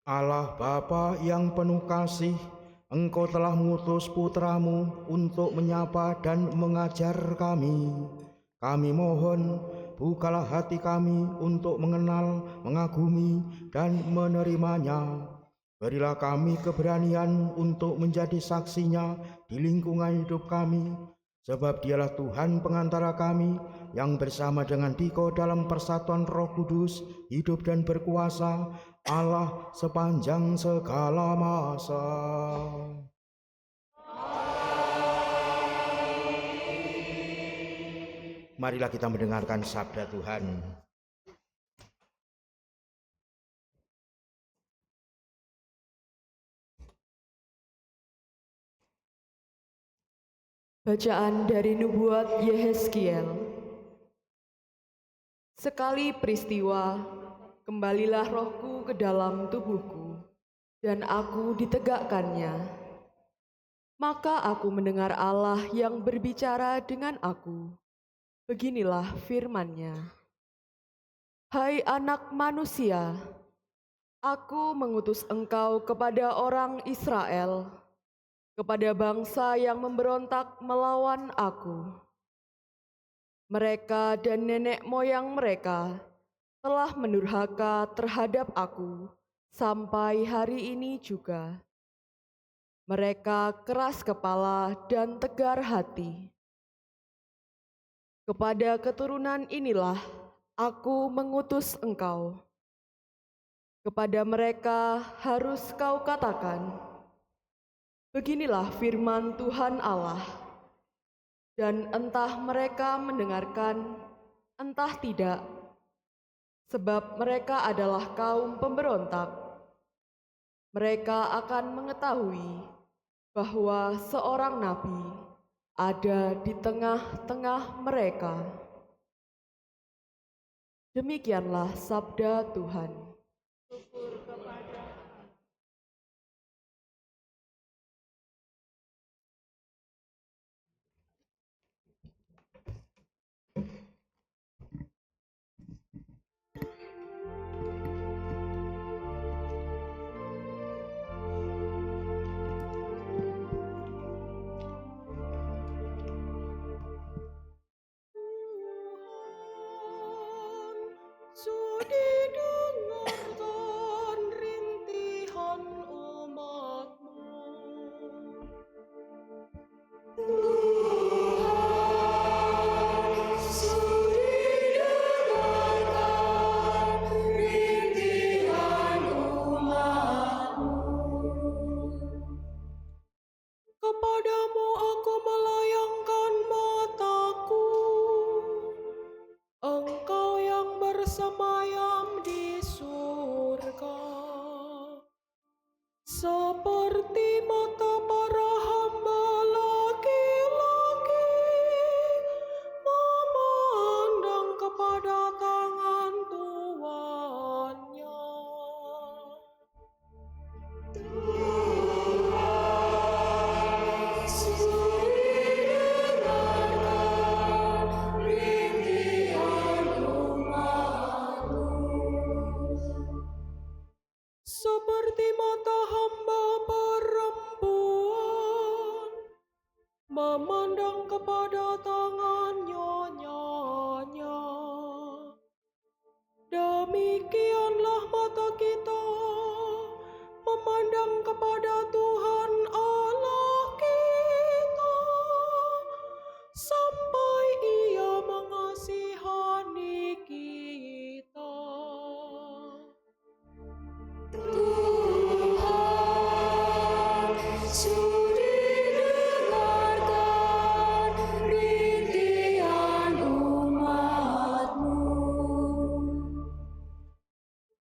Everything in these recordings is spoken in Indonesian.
Allah Bapa yang penuh kasih, Engkau telah mengutus putra-Mu untuk menyapa dan mengajar kami. Kami mohon, bukalah hati kami untuk mengenal, mengagumi, dan menerimanya. Berilah kami keberanian untuk menjadi saksinya di lingkungan hidup kami, sebab Dialah Tuhan pengantara kami yang bersama dengan Dikau dalam persatuan Roh Kudus, hidup dan berkuasa, Allah sepanjang segala masa. Marilah kita mendengarkan sabda Tuhan. Bacaan dari Nubuat Yehezkiel. Sekali peristiwa, kembalilah rohku ke dalam tubuhku, dan aku ditegakkannya. Maka aku mendengar Allah yang berbicara dengan aku. Beginilah firman-Nya. Hai anak manusia, aku mengutus engkau kepada orang Israel, kepada bangsa yang memberontak melawan aku. Mereka dan nenek moyang mereka telah mendurhaka terhadap aku sampai hari ini juga. Mereka keras kepala dan tegar hati. Kepada keturunan inilah aku mengutus engkau. Kepada mereka harus kau katakan, beginilah firman Tuhan Allah. Dan entah mereka mendengarkan, entah tidak, sebab mereka adalah kaum pemberontak. Mereka akan mengetahui bahwa seorang nabi ada di tengah-tengah mereka. Demikianlah sabda Tuhan. Sudi dengarkan rintihan umat-Mu. Tuhan, sudi dengarkan rintihan umat-Mu. Kepadamu aku melayangkan mataku, Engkau yang bersemayam di surga, seperti mata para hamba laki-laki memandang kepada tangan tuannya. Tuhan, sudi dengarkan rintihan umat-Mu. Seperti mata hamba perempuan memandang kepada tangan nyonyanya, demikianlah mata kita memandang kepada Tuhan Allah kita, sampai Ia mengasihani kita. Tuhan, sudi dengarkan rintihan umat-Mu.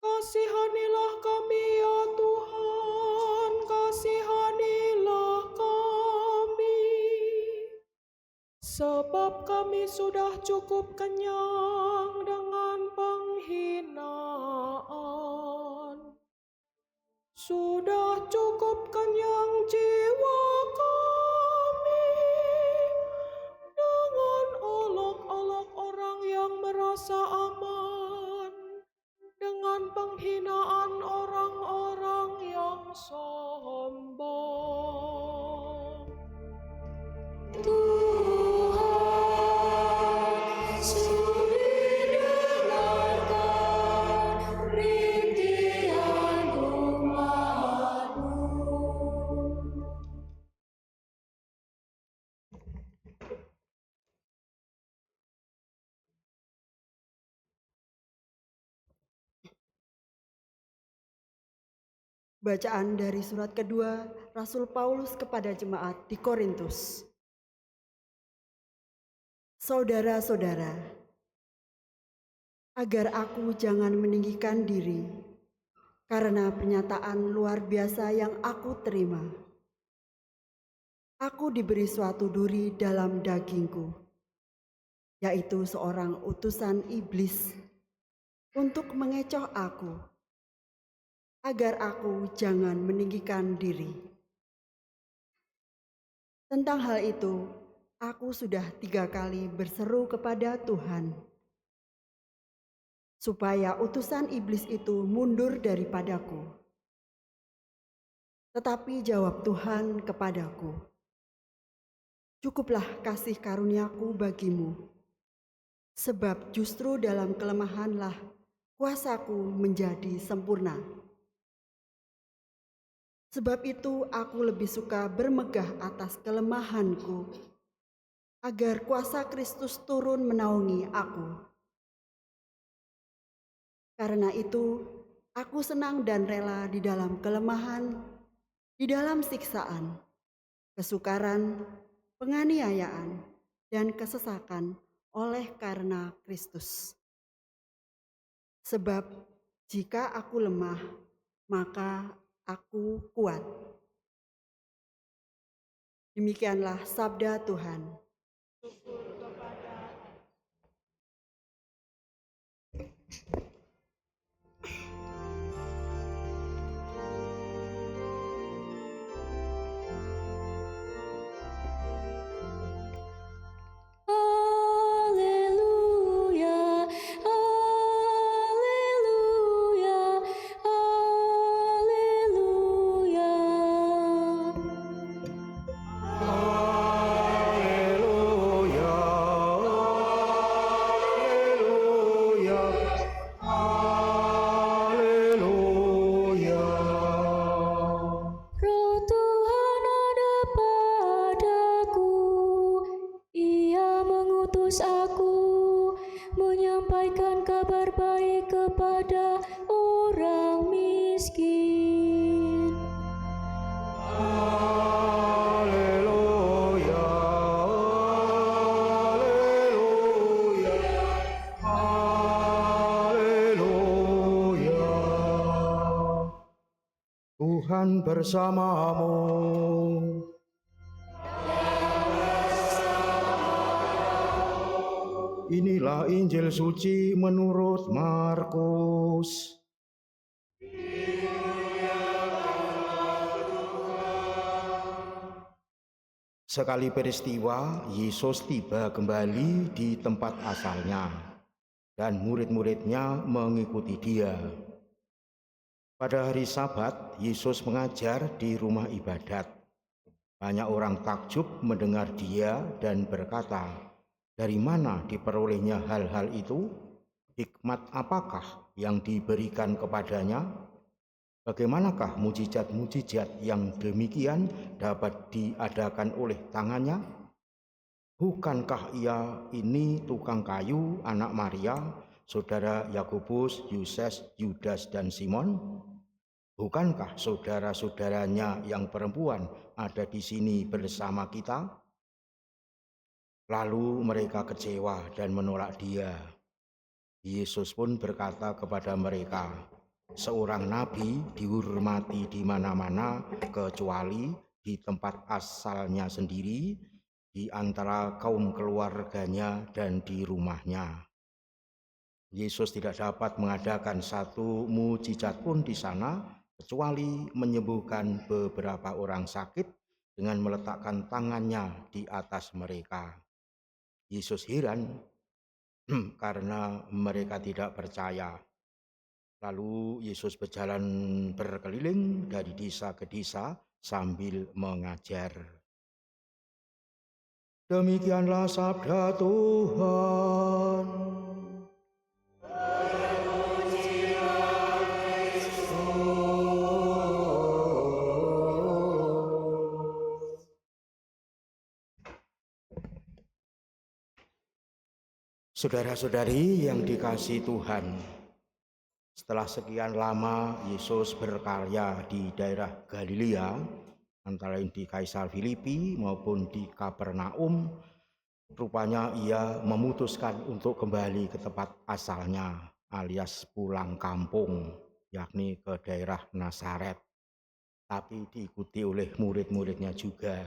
Kasihanilah kami ya Tuhan, kasihanilah kami, sebab kami sudah cukup kenyang dengan penghinaan. Sudah cukup kenyang jiwa kami dengan olok-olok orang yang merasa aman, dengan dan penghinaan orang-orang yang sombong. Tuhan, sudi dengarkan rintihan umat-Mu. Bacaan dari surat kedua Rasul Paulus kepada jemaat di Korintus. Saudara-saudara, agar aku jangan meninggikan diri karena pernyataan luar biasa yang aku terima. Aku diberi suatu duri dalam dagingku, yaitu seorang utusan iblis untuk mengecoh aku, agar aku jangan meninggikan diri. Tentang hal itu, aku sudah 3 kali berseru kepada Tuhan, supaya utusan iblis itu mundur daripadaku. Tetapi jawab Tuhan kepadaku, "Cukuplah kasih karuniaku bagimu, sebab justru dalam kelemahanlah kuasaku menjadi sempurna." Sebab itu aku lebih suka bermegah atas kelemahanku, agar kuasa Kristus turun menaungi aku. Karena itu, aku senang dan rela di dalam kelemahan, di dalam siksaan, kesukaran, penganiayaan, dan kesesakan oleh karena Kristus. Sebab jika aku lemah, maka aku kuat. Demikianlah sabda Tuhan. Haleluya, haleluya, haleluya. Haleluya, haleluya, haleluya. Roh Tuhan ada padaku, Ia mengutus aku menyampaikan kabar baik kepada orang miskin. Haleluya, haleluya, haleluya. Tuhan bersamamu. Inilah Injil suci menurut Markus. Sekali peristiwa, Yesus tiba kembali di tempat asalnya, dan murid-muridnya mengikuti dia. Pada hari Sabat, Yesus mengajar di rumah ibadat. Banyak orang takjub mendengar dia dan berkata, "Dari mana diperolehnya hal-hal itu? Hikmat apakah yang diberikan kepadanya? Bagaimanakah mujizat-mujizat yang demikian dapat diadakan oleh tangannya? Bukankah ia ini tukang kayu, anak Maria, saudara Yakobus, Yudas, dan Simon? Bukankah saudara-saudaranya yang perempuan ada di sini bersama kita?" Lalu mereka kecewa dan menolak dia. Yesus pun berkata kepada mereka, "Seorang nabi dihormati di mana-mana kecuali di tempat asalnya sendiri, di antara kaum keluarganya dan di rumahnya." Yesus tidak dapat mengadakan satu mujizat pun di sana, kecuali menyembuhkan beberapa orang sakit dengan meletakkan tangannya di atas mereka. Yesus heran karena mereka tidak percaya. Lalu Yesus berjalan berkeliling dari desa ke desa sambil mengajar. Demikianlah sabda Tuhan. Saudara-saudari yang dikasihi Tuhan, setelah sekian lama Yesus berkarya di daerah Galilea, antara lain di Kaisar Filipi maupun di Kapernaum, rupanya ia memutuskan untuk kembali ke tempat asalnya, alias pulang kampung, yakni ke daerah Nazaret, tapi diikuti oleh murid-muridnya juga.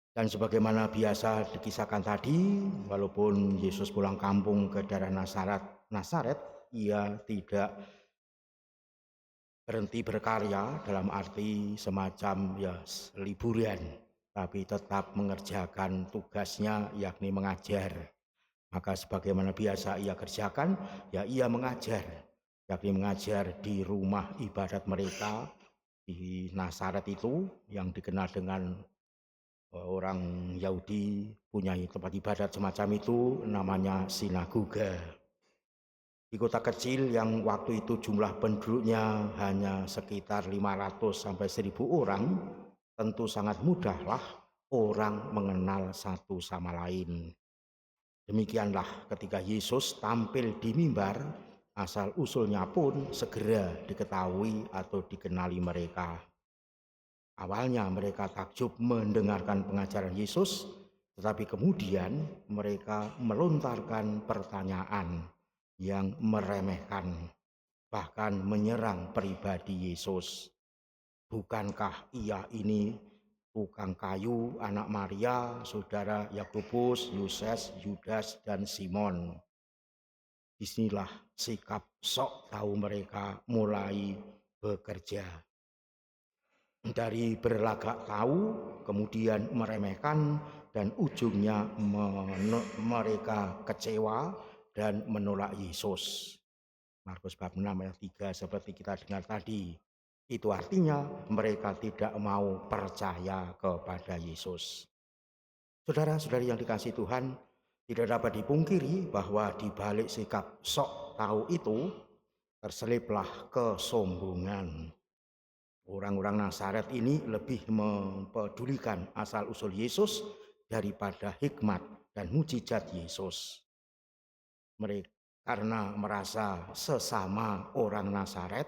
Dan sebagaimana biasa dikisahkan tadi, walaupun Yesus pulang kampung ke daerah Nazaret, ia tidak berhenti berkarya dalam arti semacam liburan, tapi tetap mengerjakan tugasnya, yakni mengajar. Maka sebagaimana biasa ia kerjakan, ia mengajar, yakni mengajar di rumah ibadat mereka di Nazaret itu, yang dikenal dengan orang Yahudi punya tempat ibadat semacam itu, namanya sinagoga. Di kota kecil yang waktu itu jumlah penduduknya hanya sekitar 500 sampai 1000 orang, tentu sangat mudahlah orang mengenal satu sama lain. Demikianlah ketika Yesus tampil di mimbar, asal-usulnya pun segera diketahui atau dikenali mereka. Awalnya mereka takjub mendengarkan pengajaran Yesus, tetapi kemudian mereka melontarkan pertanyaan yang meremehkan, bahkan menyerang pribadi Yesus. Bukankah ia ini tukang kayu, anak Maria, saudara Yakobus, Yoses, Yudas, dan Simon? Disinilah sikap sok tahu mereka mulai bekerja. Dari berlagak tahu, kemudian meremehkan, dan ujungnya mereka kecewa dan menolak Yesus. Markus bab 6 ayat 3 seperti kita dengar tadi. Itu artinya mereka tidak mau percaya kepada Yesus. Saudara-saudari yang dikasihi Tuhan, tidak dapat dipungkiri bahwa di balik sikap sok tahu itu terseliplah kesombongan. Orang-orang Nazaret ini lebih mempedulikan asal-usul Yesus daripada hikmat dan mujizat Yesus. Mereka karena merasa sesama orang Nazaret,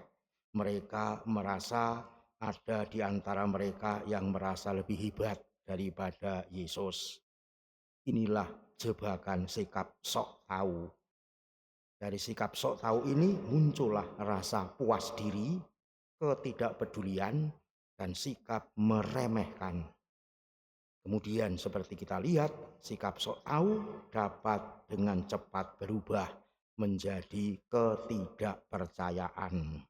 mereka merasa ada di antara mereka yang merasa lebih hebat daripada Yesus. Inilah jebakan sikap sok tahu. Dari sikap sok tahu ini muncullah rasa puas diri, ketidakpedulian, dan sikap meremehkan. Kemudian seperti kita lihat, sikap sok tahu dapat dengan cepat berubah menjadi ketidakpercayaan.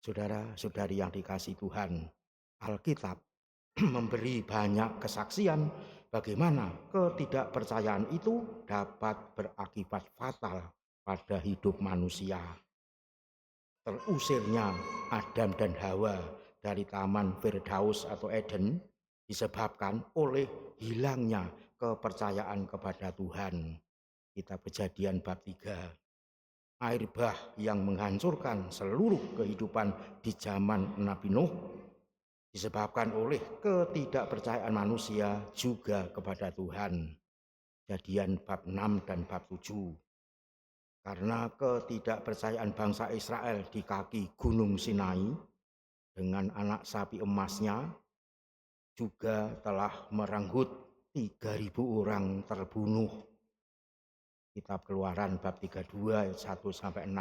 Saudara-saudari yang dikasihi Tuhan, Alkitab memberi banyak kesaksian bagaimana ketidakpercayaan itu dapat berakibat fatal pada hidup manusia. Terusirnya Adam dan Hawa dari Taman Firdaus atau Eden disebabkan oleh hilangnya kepercayaan kepada Tuhan. Kitab Kejadian bab 3. Air bah yang menghancurkan seluruh kehidupan di zaman Nabi Nuh disebabkan oleh ketidakpercayaan manusia juga kepada Tuhan. Kejadian bab 6 dan bab 7. Karena ketidakpercayaan bangsa Israel di kaki Gunung Sinai dengan anak sapi emasnya juga telah merenggut 3.000 orang terbunuh. Kitab Keluaran bab 32 ayat 1 sampai 6.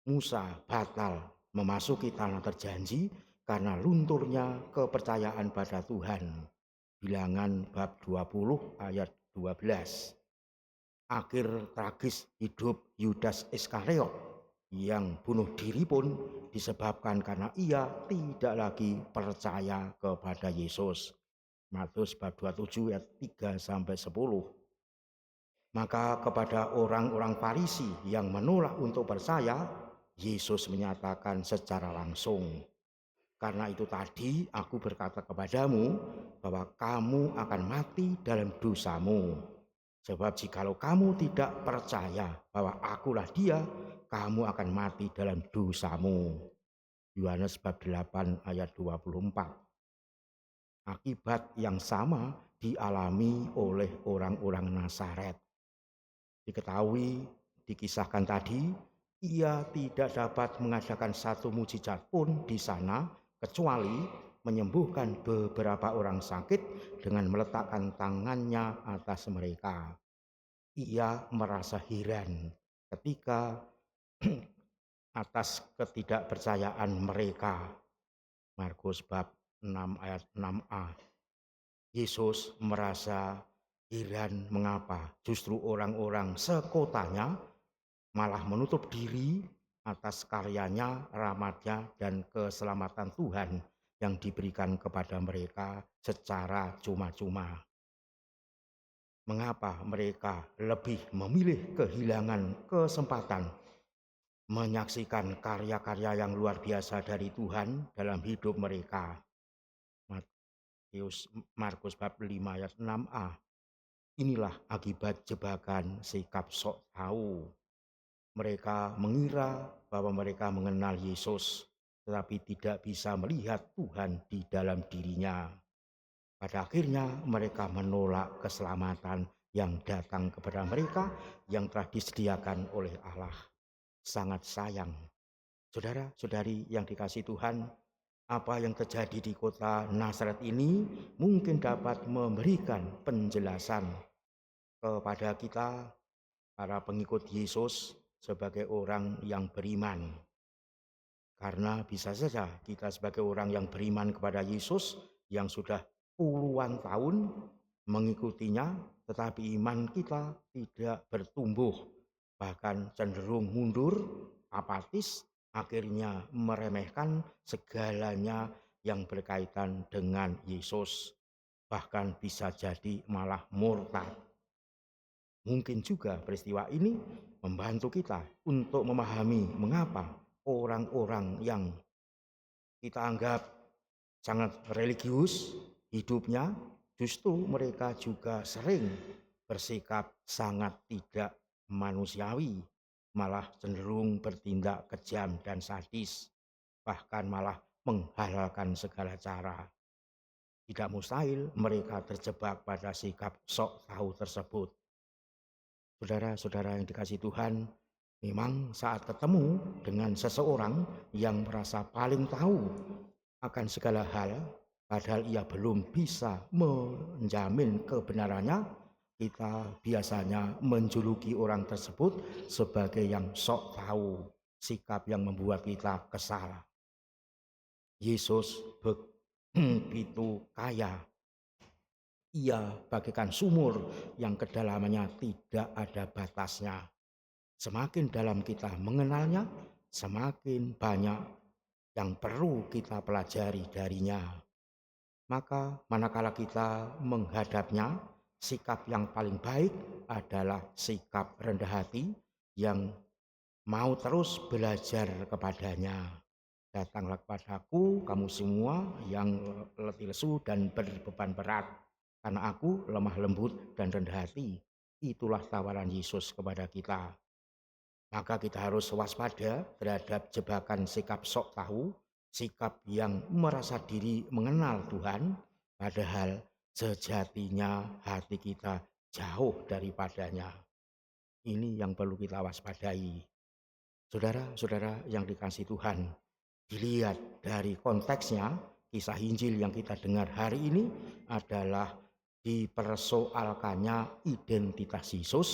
Musa batal memasuki tanah terjanji karena lunturnya kepercayaan pada Tuhan. Bilangan bab 20 ayat 12. Akhir tragis hidup Yudas Iskariot yang bunuh diri pun disebabkan karena ia tidak lagi percaya kepada Yesus. Matius bab 27 ayat 3 sampai 10. Maka kepada orang-orang Farisi yang menolak untuk percaya, Yesus menyatakan secara langsung, "Karena itu tadi aku berkata kepadamu bahwa kamu akan mati dalam dosamu. Sebab jikalau kamu tidak percaya bahwa akulah Dia, kamu akan mati dalam dosamu." Yohanes bab 8 ayat 24. Akibat yang sama dialami oleh orang-orang Nazaret. Diketahui, dikisahkan tadi, ia tidak dapat mengadakan satu mujizat pun di sana kecuali menyembuhkan beberapa orang sakit dengan meletakkan tangannya atas mereka. Ia merasa heran ketika atas ketidakpercayaan mereka. Markus bab 6 ayat 6a. Yesus merasa heran mengapa justru orang-orang sekotanya malah menutup diri atas karyanya, rahmatnya, dan keselamatan Tuhan yang diberikan kepada mereka secara cuma-cuma. Mengapa mereka lebih memilih kehilangan kesempatan menyaksikan karya-karya yang luar biasa dari Tuhan dalam hidup mereka? Markus bab 5 ayat 6a. Inilah akibat jebakan sikap sok tahu. Mereka mengira bahwa mereka mengenal Yesus, tetapi tidak bisa melihat Tuhan di dalam dirinya. Pada akhirnya mereka menolak keselamatan yang datang kepada mereka yang telah disediakan oleh Allah. Sangat sayang. Saudara-saudari yang dikasihi Tuhan, apa yang terjadi di kota Nazaret ini mungkin dapat memberikan penjelasan kepada kita, para pengikut Yesus, sebagai orang yang beriman. Karena bisa saja kita sebagai orang yang beriman kepada Yesus yang sudah puluhan tahun mengikutinya, tetapi iman kita tidak bertumbuh, bahkan cenderung mundur, apatis, akhirnya meremehkan segalanya yang berkaitan dengan Yesus, bahkan bisa jadi malah murtad. Mungkin juga peristiwa ini membantu kita untuk memahami mengapa orang-orang yang kita anggap sangat religius hidupnya, justru mereka juga sering bersikap sangat tidak manusiawi, malah cenderung bertindak kejam dan sadis, bahkan malah menghalalkan segala cara. Tidak mustahil mereka terjebak pada sikap sok tahu tersebut. Saudara-saudara yang dikasihi Tuhan, memang saat ketemu dengan seseorang yang merasa paling tahu akan segala hal, padahal ia belum bisa menjamin kebenarannya, kita biasanya menjuluki orang tersebut sebagai yang sok tahu, sikap yang membuat kita kesal. Yesus begitu kaya. Ia bagaikan sumur yang kedalamannya tidak ada batasnya. Semakin dalam kita mengenalnya, semakin banyak yang perlu kita pelajari darinya. Maka manakala kita menghadapnya, sikap yang paling baik adalah sikap rendah hati yang mau terus belajar kepadanya. Datanglah kepadaku kamu semua yang letih lesu dan berbeban berat, karena aku lemah lembut dan rendah hati. Itulah tawaran Yesus kepada kita. Maka kita harus waspada terhadap jebakan sikap sok tahu, sikap yang merasa diri mengenal Tuhan, padahal sejatinya hati kita jauh daripadanya. Ini yang perlu kita waspadai. Saudara-saudara yang dikasihi Tuhan, dilihat dari konteksnya, kisah Injil yang kita dengar hari ini adalah dipersoalkannya identitas Yesus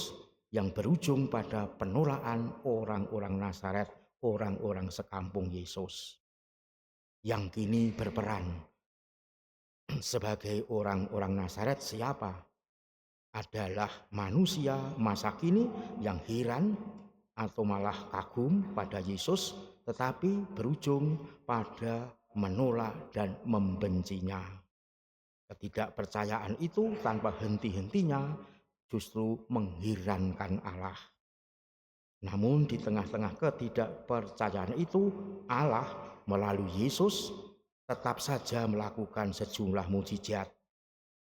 yang berujung pada penolakan orang-orang Nazaret, orang-orang sekampung Yesus, yang kini berperan sebagai orang-orang Nazaret. Siapa? Adalah manusia masa kini yang heran atau malah kagum pada Yesus, tetapi berujung pada menolak dan membencinya. Ketidakpercayaan itu tanpa henti-hentinya justru mengherankan Allah. Namun di tengah-tengah ketidakpercayaan itu, Allah melalui Yesus tetap saja melakukan sejumlah mujizat.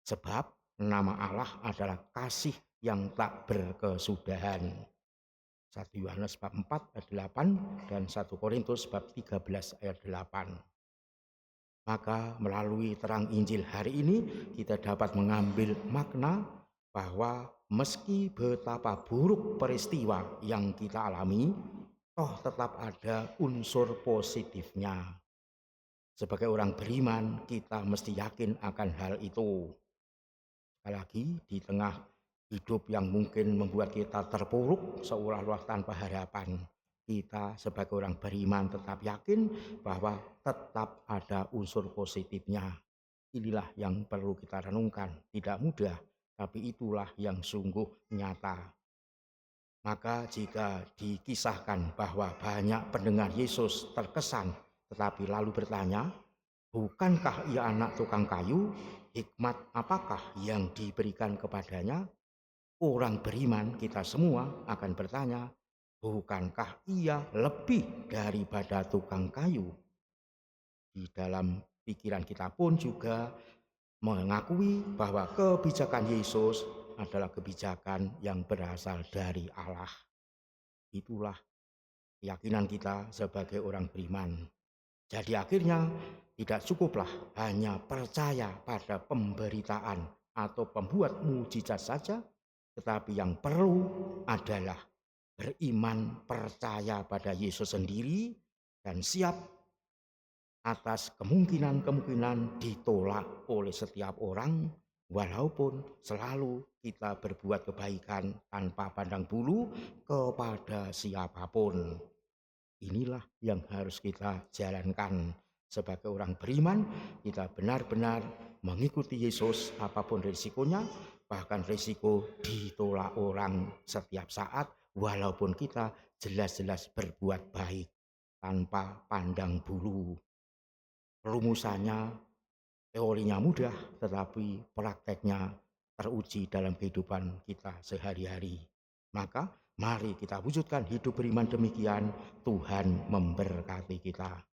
Sebab nama Allah adalah kasih yang tak berkesudahan. 1 Yohanes bab 4 ayat 8 dan 1 Korintus bab 13 ayat 8. Maka melalui terang Injil hari ini kita dapat mengambil makna bahwa meski betapa buruk peristiwa yang kita alami, toh tetap ada unsur positifnya. Sebagai orang beriman, kita mesti yakin akan hal itu. Sekali lagi, di tengah hidup yang mungkin membuat kita terpuruk seolah-olah tanpa harapan, kita sebagai orang beriman tetap yakin bahwa tetap ada unsur positifnya. Inilah yang perlu kita renungkan. Tidak mudah, tapi itulah yang sungguh nyata. Maka jika dikisahkan bahwa banyak pendengar Yesus terkesan tetapi lalu bertanya, bukankah ia anak tukang kayu? Hikmat apakah yang diberikan kepadanya? Orang beriman kita semua akan bertanya, bukankah ia lebih daripada tukang kayu? Di dalam pikiran kita pun juga mengakui bahwa kebijakan Yesus adalah kebijakan yang berasal dari Allah. Itulah keyakinan kita sebagai orang beriman. Jadi akhirnya tidak cukuplah hanya percaya pada pemberitaan atau pembuat mujizat saja, tetapi yang perlu adalah beriman percaya pada Yesus sendiri dan siap atas kemungkinan-kemungkinan ditolak oleh setiap orang, walaupun selalu kita berbuat kebaikan tanpa pandang bulu kepada siapapun. Inilah yang harus kita jalankan sebagai orang beriman. Kita benar-benar mengikuti Yesus apapun risikonya, bahkan risiko ditolak orang setiap saat, walaupun kita jelas-jelas berbuat baik tanpa pandang bulu. Rumusannya, teorinya mudah, tetapi prakteknya teruji dalam kehidupan kita sehari-hari. Maka mari kita wujudkan hidup beriman demikian. Tuhan memberkati kita.